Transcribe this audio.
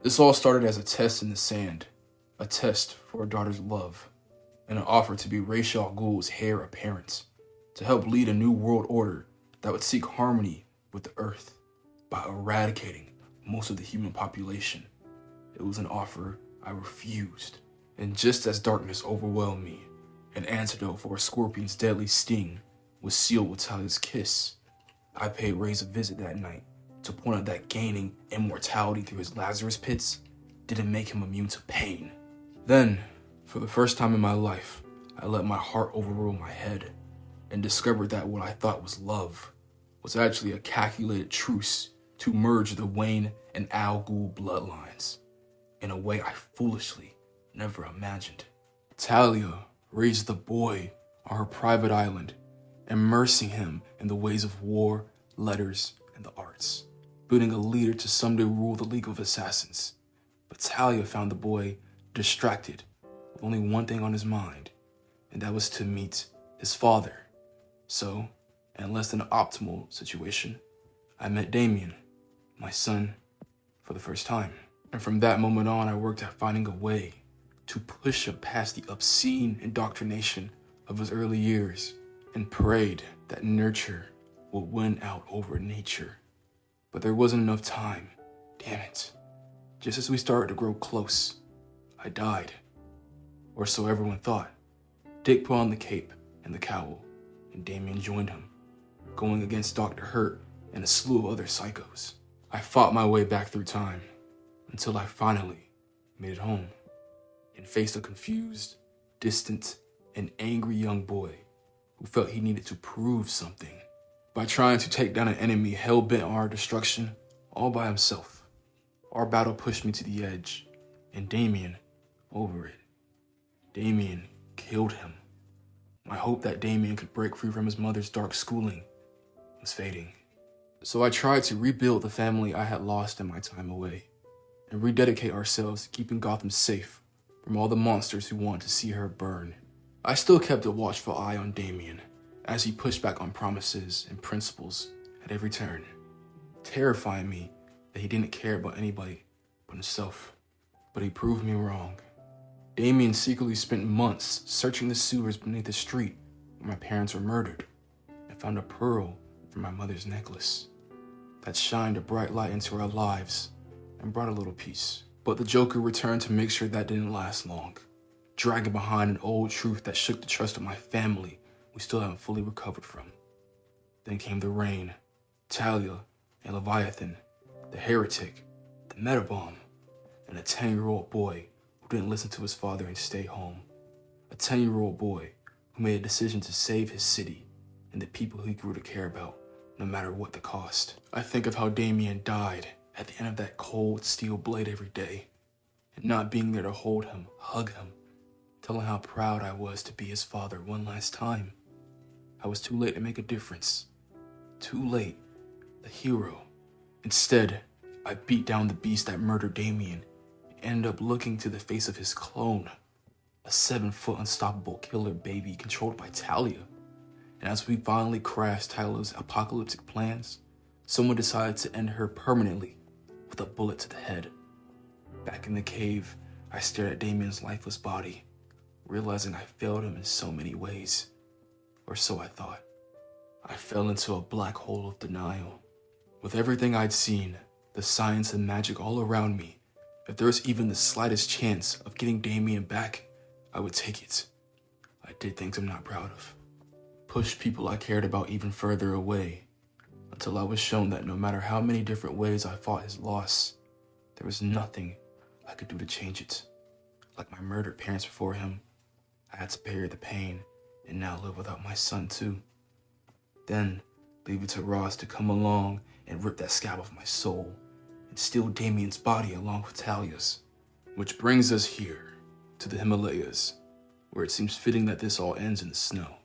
This all started as a test in the sand, a test for her daughter's love, and an offer to be Ra's al Ghul's heir apparent, to help lead a new world order that would seek harmony with the Earth by eradicating most of the human population. It was an offer I refused, and just as darkness overwhelmed me, an antidote for a scorpion's deadly sting was sealed with Talia's kiss. I paid Ra's a visit that night to point out that gaining immortality through his Lazarus pits didn't make him immune to pain. Then, for the first time in my life, I let my heart overrule my head and discovered that what I thought was love was actually a calculated truce to merge the Wayne and Al Ghul bloodlines in a way I foolishly never imagined. Talia raised the boy on her private island, immersing him in the ways of war, letters, and the arts, building a leader to someday rule the League of Assassins. But Talia found the boy distracted with only one thing on his mind, and that was to meet his father. So, in less than an optimal situation, I met Damien, my son, for the first time. And from that moment on, I worked at finding a way to push him past the obscene indoctrination of his early years and prayed that nurture would win out over nature. But there wasn't enough time. Damn it. Just as we started to grow close, I died. Or so everyone thought. Dick put on the cape and the cowl, and Damien joined him, going against Dr. Hurt and a slew of other psychos. I fought my way back through time until I finally made it home and faced a confused, distant, and angry young boy who felt he needed to prove something by trying to take down an enemy hell-bent on our destruction all by himself. Our battle pushed me to the edge, and Damien over it. Damien killed him. My hope that Damien could break free from his mother's dark schooling was fading. So I tried to rebuild the family I had lost in my time away, and rededicate ourselves to keeping Gotham safe from all the monsters who wanted to see her burn. I still kept a watchful eye on Damien as he pushed back on promises and principles at every turn, terrifying me that he didn't care about anybody but himself. But he proved me wrong. Damien secretly spent months searching the sewers beneath the street where my parents were murdered and found a pearl from my mother's necklace that shined a bright light into our lives and brought a little peace. But the Joker returned to make sure that didn't last long, dragging behind an old truth that shook the trust of my family we still haven't fully recovered from. Then came the Rain, Talia, and Leviathan, the Heretic, the Metabomb, and a 10-year-old boy who didn't listen to his father and stay home. A 10-year-old boy who made a decision to save his city and the people he grew to care about, no matter what the cost. I think of how Damien died at the end of that cold steel blade every day, and not being there to hold him, hug him, tell him how proud I was to be his father one last time. I was too late to make a difference. Too late, the hero. Instead, I beat down the beast that murdered Damien and ended up looking to the face of his clone, a 7-foot unstoppable killer baby controlled by Talia. And as we finally crashed Talia's apocalyptic plans, someone decided to end her permanently with a bullet to the head. Back in the cave, I stared at Damien's lifeless body, realizing I failed him in so many ways. Or so I thought. I fell into a black hole of denial. With everything I'd seen, the science and magic all around me, if there was even the slightest chance of getting Damien back, I would take it. I did things I'm not proud of. Pushed people I cared about even further away, until I was shown that no matter how many different ways I fought his loss, there was nothing I could do to change it. Like my murdered parents before him, I had to bear the pain and now live without my son too. Then leave it to Ra's to come along and rip that scab off my soul and steal Damien's body along with Talia's. Which brings us here to the Himalayas, where it seems fitting that this all ends in the snow.